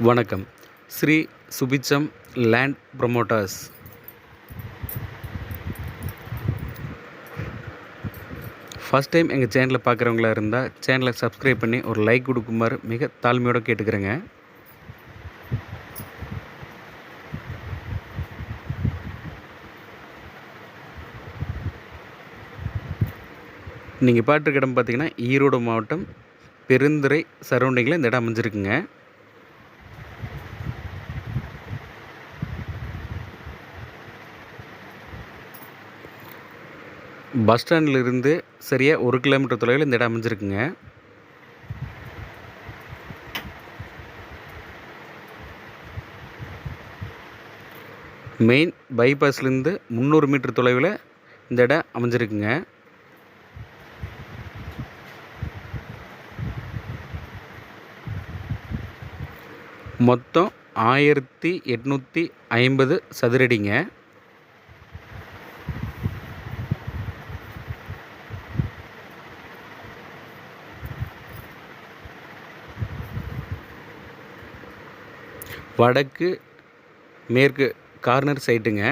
வணக்கம். Sri Subitcham land promoters. First time எங்கள் சேனலை பார்க்குறவங்களா இருந்தால் சேனலை சப்ஸ்கிரைப் பண்ணி ஒரு லைக் கொடுக்குமாறு மிக தாழ்மையோடு கேட்டுக்கிறேங்க. நீங்கள் பார்த்துருக்க இடம் பார்த்தீங்கன்னா ஈரோடு மாவட்டம் பெருந்துறை சரௌண்டிங்கில் இந்த இடம் அமைஞ்சிருக்குங்க. பஸ் ஸ்டாண்டிலிருந்து சரியாக 1 கிலோமீட்டர் தொலைவில் இந்த இடம் அமைஞ்சிருக்குங்க. மெயின் பைபாஸ்லேருந்து 300 மீட்டர் தொலைவில் இந்த இடம் அமைஞ்சிருக்குங்க. மொத்தம் 1850 சதுரடிங்க. வடக்கு மேற்கு கார்னர் சைட்டுங்க.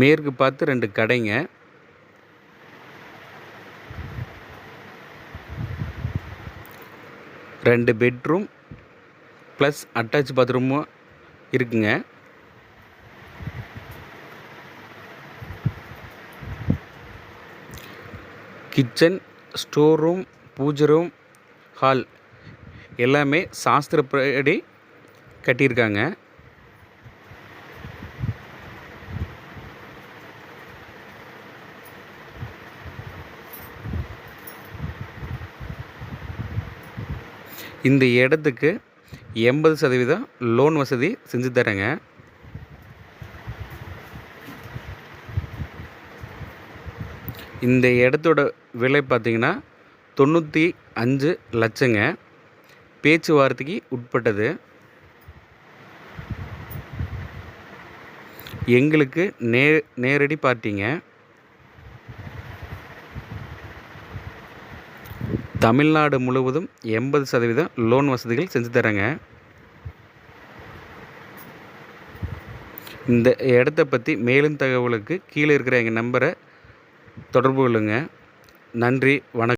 மேற்கு பார்த்து 2 கடைங்க. ரெண்டு பெட்ரூம் ப்ளஸ் அட்டாச் பாத்ரூமும் இருக்குங்க. கிச்சன், ஸ்டோர் ரூம், பூஜை ரூம், ஹால் எல்லாமே சாஸ்திரப்படி கட்டியிருக்காங்க. இந்த இடத்துக்கு 80% லோன் வசதி செஞ்சு தரேங்க. இந்த இடத்தோட விலை பார்த்திங்கன்னா 95 லட்சங்க. பேச்சுவார்த்தைக்கு உட்பட்டது. எங்களுக்கு நேரடி பார்ட்டிங்க. தமிழ்நாடு முழுவதும் 80% லோன் வசதிகள் செஞ்சு தரேங்க. இந்த இடத்த பற்றி மேலும் தகவலுக்கு கீழே இருக்கிற எங்கள் நம்பரை தொடர்பு கொள்ளுங்க. நன்றி, வணக்கம்.